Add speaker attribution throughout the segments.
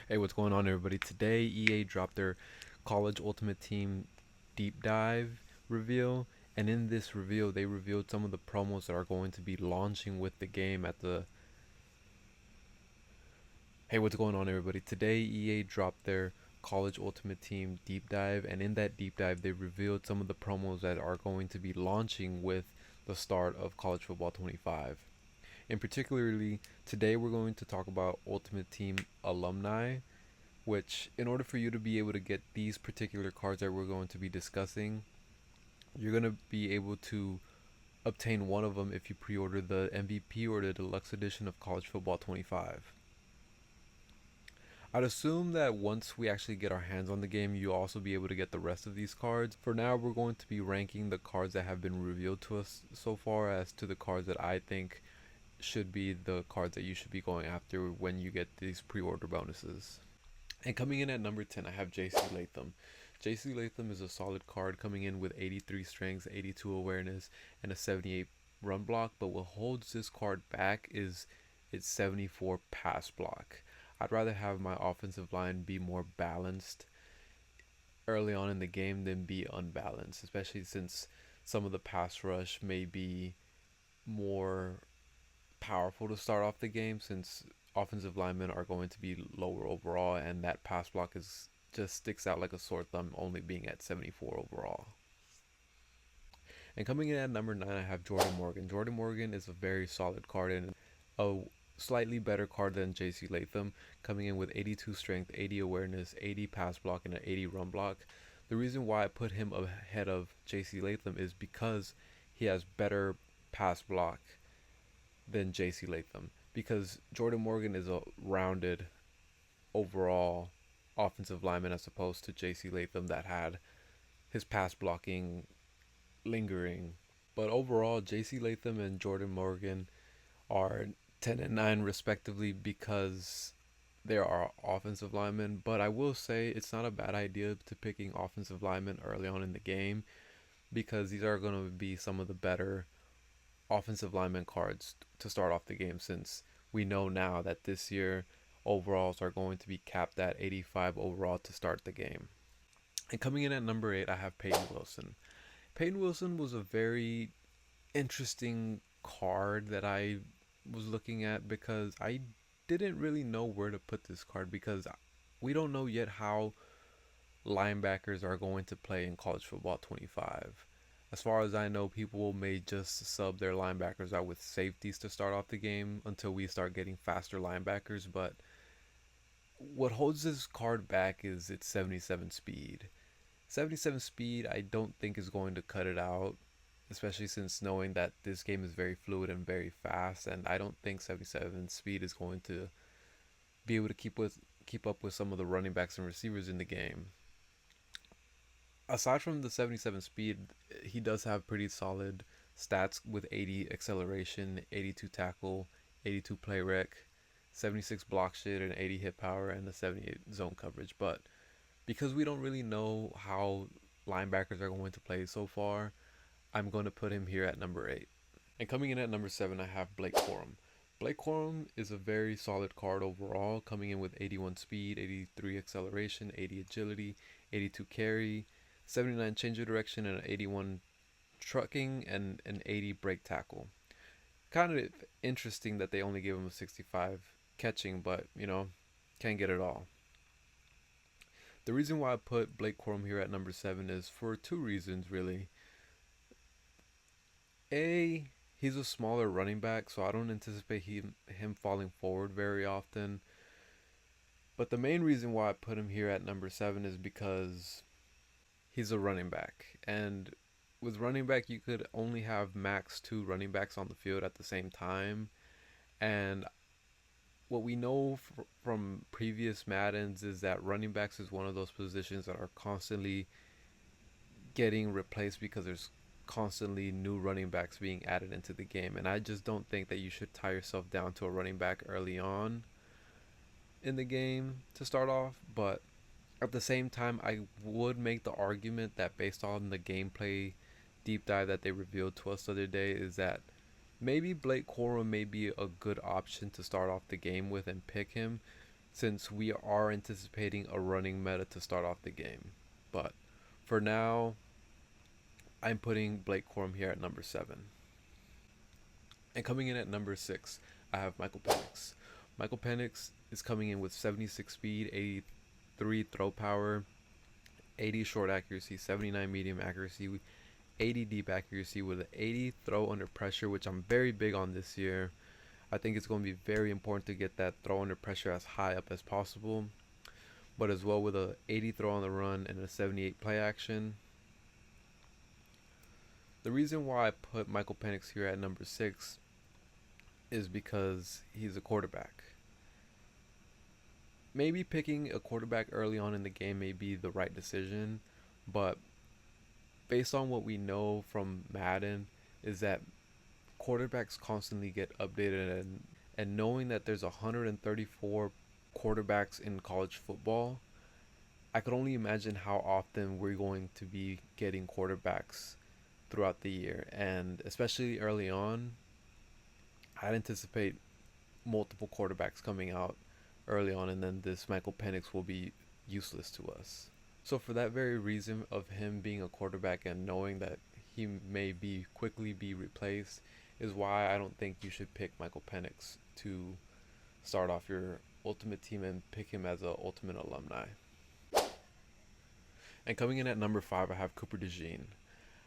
Speaker 1: Hey, what's going on, everybody? Today, EA dropped their College Ultimate Team Deep Dive reveal, and in this reveal, they revealed some of the promos that are going to be launching with the game at the. Hey, what's going on, everybody? Today, EA dropped their College Ultimate Team Deep Dive, and in that deep dive, they revealed some of the promos that are going to be launching with the start of College Football 25. And particularly, today, we're going to talk about Ultimate Team Alumni, which in order for you to be able to get these particular cards that we're going to be discussing, you're going to be able to obtain one of them if you pre-order the MVP or the deluxe edition of College Football 25. I'd assume that once we actually get our hands on the game, you'll also be able to get the rest of these cards. For now, we're going to be ranking the cards that have been revealed to us so far as to the cards that I think should be the cards that you should be going after when you get these pre-order bonuses. And coming in at number 10, I have JC Latham. JC Latham is a solid card coming in with 83 strength, 82 awareness, and a 78 run block. But what holds this card back is its 74 pass block. I'd rather have my offensive line be more balanced early on in the game than be unbalanced, especially since some of the pass rush may be more powerful to start off the game since offensive linemen are going to be lower overall, and that pass block is just sticks out like a sore thumb, only being at 74 overall. And coming in at number 9, I have Jordan Morgan. Jordan Morgan is a very solid card and a slightly better card than JC Latham, coming in with 82 strength, 80 awareness, 80 pass block, and an 80 run block. The reason why I put him ahead of JC Latham is because he has better pass block than JC Latham, because Jordan Morgan is a rounded overall offensive lineman as opposed to JC Latham that had his pass blocking lingering. But overall, JC Latham and Jordan Morgan are 10 and 9 respectively because they are offensive linemen. But I will say it's not a bad idea to picking offensive linemen early on in the game because these are going to be some of the better offensive lineman cards to start off the game, since we know now that this year overalls are going to be capped at 85 overall to start the game. And coming in at number 8, I have Peyton Wilson. Peyton Wilson was a very interesting card that I was looking at because I didn't really know where to put this card because we don't know yet how linebackers are going to play in college football 25. As far as I know, people may just sub their linebackers out with safeties to start off the game until we start getting faster linebackers. But what holds this card back is its 77 speed. 77 speed, I don't think is going to cut it out, especially since knowing that this game is very fluid and very fast. And I don't think 77 speed is going to be able to keep up with some of the running backs and receivers in the game. Aside from the 77 speed, he does have pretty solid stats with 80 acceleration, 82 tackle, 82 play rec, 76 block shit, and 80 hit power, and a 78 zone coverage. But because we don't really know how linebackers are going to play so far, I'm going to put him here at number 8. And coming in at number 7, I have Blake Corum. Blake Corum is a very solid card overall, coming in with 81 speed, 83 acceleration, 80 agility, 82 carry, 79 change of direction, and an 81 trucking, and an 80 break tackle. Kind of interesting that they only gave him a 65 catching, but can't get it all. The reason why I put Blake Corum here at number 7 is for two reasons, really. A, he's a smaller running back, so I don't anticipate him falling forward very often. But the main reason why I put him here at number 7 is because he's a running back. And with running back, you could only have max 2 running backs on the field at the same time. And what we know from previous Maddens is that running backs is one of those positions that are constantly getting replaced because there's constantly new running backs being added into the game. And I just don't think that you should tie yourself down to a running back early on in the game to start off. But at the same time, I would make the argument that based on the gameplay deep dive that they revealed to us the other day, is that maybe Blake Corum may be a good option to start off the game with and pick him, since we are anticipating a running meta to start off the game. But for now, I'm putting Blake Corum here at number 7. And coming in at number 6, I have Michael Penix. Michael Penix is coming in with 76 speed, 83 throw power, 80 short accuracy, 79 medium accuracy, 80 deep accuracy with an 80 throw under pressure, which I'm very big on this year. I think it's going to be very important to get that throw under pressure as high up as possible, but as well with a 80 throw on the run and a 78 play action. The reason why I put Michael Penix here at number 6 is because he's a quarterback. Maybe picking a quarterback early on in the game may be the right decision, but based on what we know from Madden is that quarterbacks constantly get updated, and knowing that there's 134 quarterbacks in college football, I could only imagine how often we're going to be getting quarterbacks throughout the year, and especially early on, I'd anticipate multiple quarterbacks coming out early on, and then this Michael Penix will be useless to us. So for that very reason of him being a quarterback and knowing that he may be quickly be replaced is why I don't think you should pick Michael Penix to start off your ultimate team and pick him as an ultimate alumni. And coming in at number 5, I have Cooper DeJean.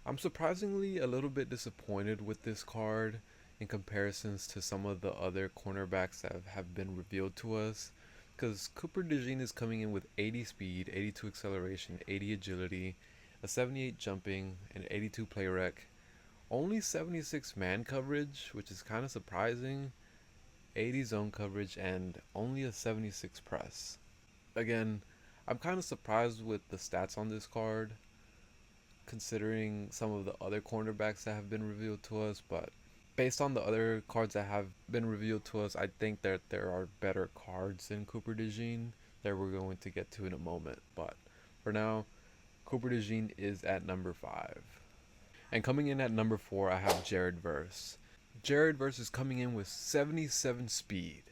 Speaker 1: I'm surprisingly a little bit disappointed with this card in comparisons to some of the other cornerbacks that have been revealed to us, because Cooper DeJean is coming in with 80 speed, 82 acceleration, 80 agility, a 78 jumping, and 82 play rec, only 76 man coverage, which is kind of surprising, 80 zone coverage, and only a 76 press. Again, I'm kind of surprised with the stats on this card, considering some of the other cornerbacks that have been revealed to us, but based on the other cards that have been revealed to us, I think that there are better cards than Cooper DeJean that we're going to get to in a moment. But for now, Cooper DeJean is at number 5. And coming in at number 4, I have Jared Verse. Jared Verse is coming in with 77 speed,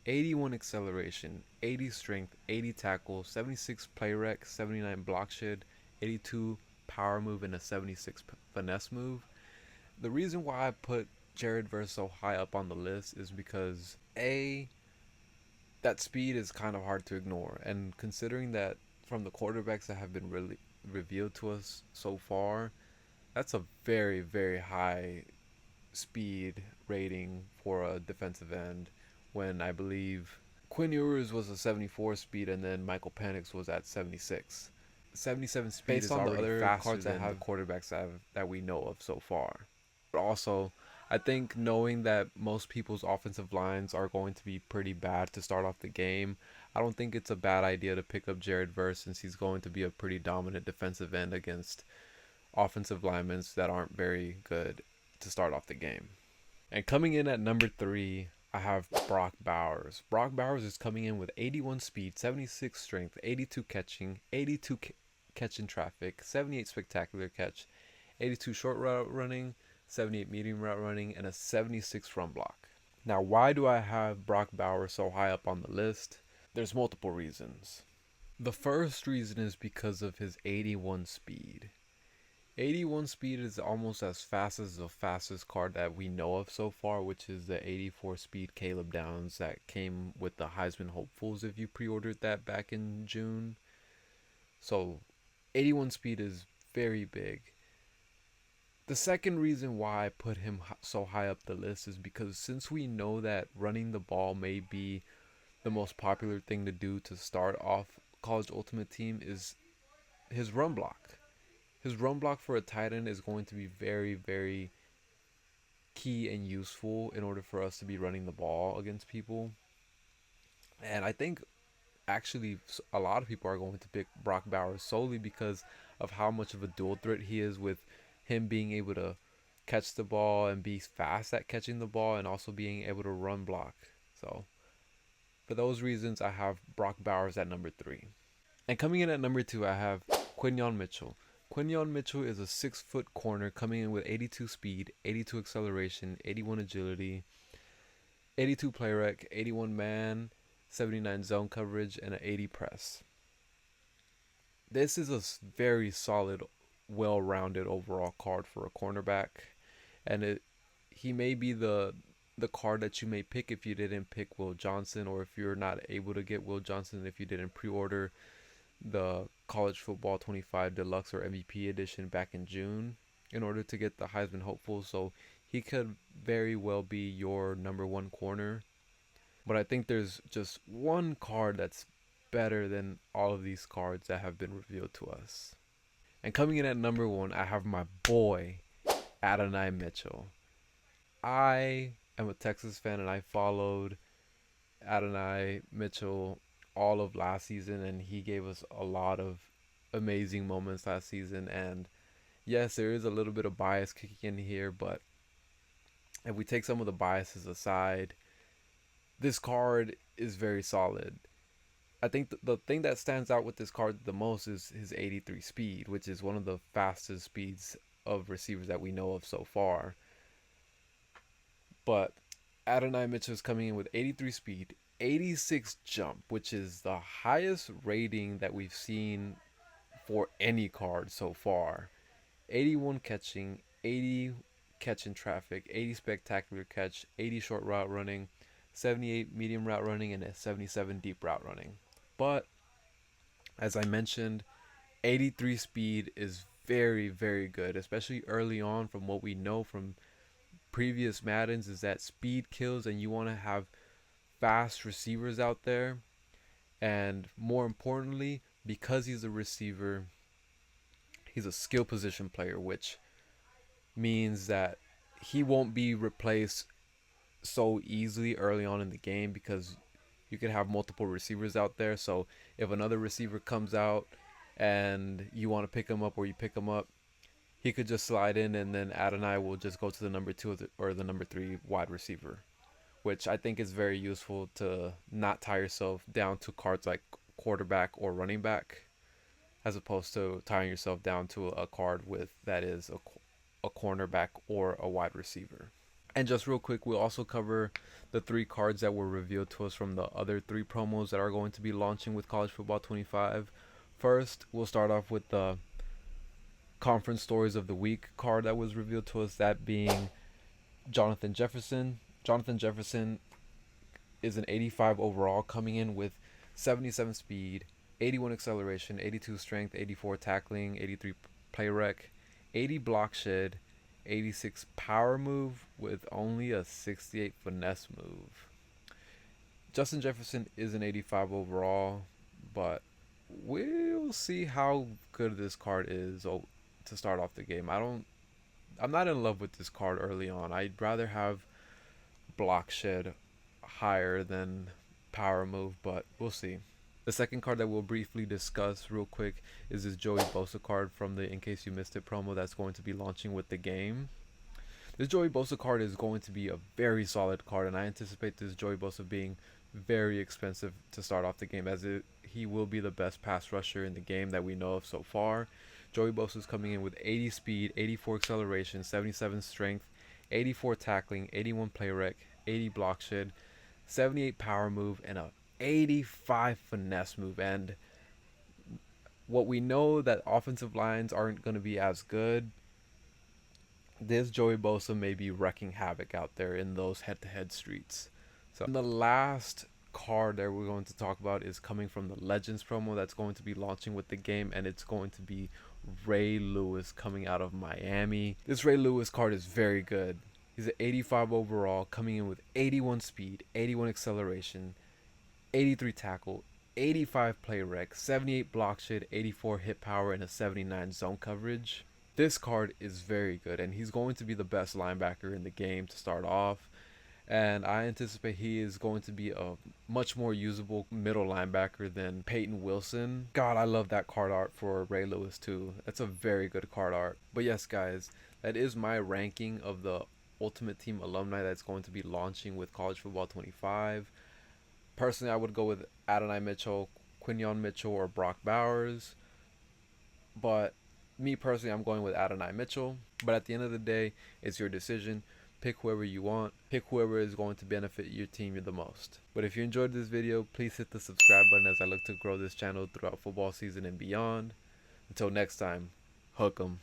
Speaker 1: 81 acceleration, 80 strength, 80 tackle, 76 play rec, 79 block shed, 82 power move, and a 76 finesse move. The reason why I put Jared Verse so high up on the list is because that speed is kind of hard to ignore, and considering that from the quarterbacks that have been really revealed to us so far, that's a very, very high speed rating for a defensive end, when I believe Quinn Ewers was a 74 speed and then Michael Penix was at 76. 77 speed based is on the other cards that have quarterbacks that we know of so far. But also, I think knowing that most people's offensive lines are going to be pretty bad to start off the game, I don't think it's a bad idea to pick up Jared Verse, since he's going to be a pretty dominant defensive end against offensive linemen that aren't very good to start off the game. And coming in at number 3, I have Brock Bowers. Brock Bowers is coming in with 81 speed, 76 strength, 82 catching, 82 catch in traffic, 78 spectacular catch, 82 short route running, 78 medium route running, and a 76 run block. Now, why do I have Brock Bowers so high up on the list? There's multiple reasons. The first reason is because of his 81 speed. 81 speed is almost as fast as the fastest card that we know of so far, which is the 84 speed Caleb Downs that came with the Heisman hopefuls if you pre-ordered that back in June. So 81 speed is very big. The second reason why I put him so high up the list is because since we know that running the ball may be the most popular thing to do to start off College Ultimate Team, is his run block. His run block for a tight end is going to be very, very key and useful in order for us to be running the ball against people. And I think actually a lot of people are going to pick Brock Bowers solely because of how much of a dual threat he is, with him being able to catch the ball and be fast at catching the ball, and also being able to run block. So for those reasons, I have Brock Bowers at number 3. And coming in at number 2, I have Quinyon Mitchell. Quinyon Mitchell is a 6-foot corner coming in with 82 speed, 82 acceleration, 81 agility, 82 play rec, 81 man, 79 zone coverage, and an 80 press. This is a very solid, well-rounded overall card for a cornerback, and he may be the card that you may pick if you didn't pick Will Johnson, or if you're not able to get Will Johnson if you didn't pre-order the College Football 25 Deluxe or MVP edition back in June in order to get the Heisman hopeful. So he could very well be your number one corner. But I think there's just one card that's better than all of these cards that have been revealed to us. And coming in at number one, I have my boy, Adonai Mitchell. I am a Texas fan, and I followed Adonai Mitchell all of last season, and he gave us a lot of amazing moments last season. And yes, there is a little bit of bias kicking in here, but if we take some of the biases aside, this card is very solid. I think the thing that stands out with this card the most is his 83 speed, which is one of the fastest speeds of receivers that we know of so far. But Adonai Mitchell is coming in with 83 speed, 86 jump, which is the highest rating that we've seen for any card so far. 81 catching, 80 catch in traffic, 80 spectacular catch, 80 short route running, 78 medium route running, and a 77 deep route running. But as I mentioned, 83 speed is very, very good, especially early on. From what we know from previous Maddens, is that speed kills, and you want to have fast receivers out there. And more importantly, because he's a receiver, he's a skill position player, which means that he won't be replaced so easily early on in the game, because you can have multiple receivers out there. So if another receiver comes out and you want to pick him up, or you pick him up, he could just slide in, and then Adonai will just go to the number 2 or the number 3 wide receiver, which I think is very useful to not tie yourself down to cards like quarterback or running back, as opposed to tying yourself down to a card with that is a cornerback or a wide receiver. And just real quick, we'll also cover the 3 cards that were revealed to us from the other 3 promos that are going to be launching with College Football 25. First, we'll start off with the Conference Stories of the Week card that was revealed to us, that being Jonathan Jefferson. Jonathan Jefferson is an 85 overall, coming in with 77 speed, 81 acceleration, 82 strength, 84 tackling, 83 play rec, 80 block shed, 86 power move with only a 68 finesse move. Justin Jefferson is an 85 overall, but we'll see how good this card is to start off the game. I'm not in love with this card early on. I'd rather have block shed higher than power move, but we'll see. The second card that we'll briefly discuss real quick is this Joey Bosa card from the In Case You Missed It promo that's going to be launching with the game. This Joey Bosa card is going to be a very solid card, and I anticipate this Joey Bosa being very expensive to start off the game, as he will be the best pass rusher in the game that we know of so far. Joey Bosa is coming in with 80 speed, 84 acceleration, 77 strength, 84 tackling, 81 play rec, 80 block shed, 78 power move, and a 85 finesse move. And what we know that offensive lines aren't going to be as good, this Joey Bosa may be wrecking havoc out there in those head-to-head streets. So the last card that we're going to talk about is coming from the Legends promo that's going to be launching with the game, and it's going to be Ray Lewis coming out of Miami. This Ray Lewis card is very good. He's an 85 overall, coming in with 81 speed, 81 acceleration, 83 tackle, 85 play rec, 78 block shed, 84 hit power, and a 79 zone coverage. This card is very good, and he's going to be the best linebacker in the game to start off. And I anticipate he is going to be a much more usable middle linebacker than Peyton Wilson. God, I love that card art for Ray Lewis too. That's a very good card art. But yes, guys, that is my ranking of the Ultimate Team alumni that's going to be launching with College Football 25. Personally, I would go with Adonai Mitchell, Quinyon Mitchell, or Brock Bowers. But me personally, I'm going with Adonai Mitchell. But at the end of the day, it's your decision. pick whoever you want, pick whoever is going to benefit your team the most. But if you enjoyed this video, please hit the subscribe button as I look to grow this channel throughout football season and beyond. Until next time, hook 'em.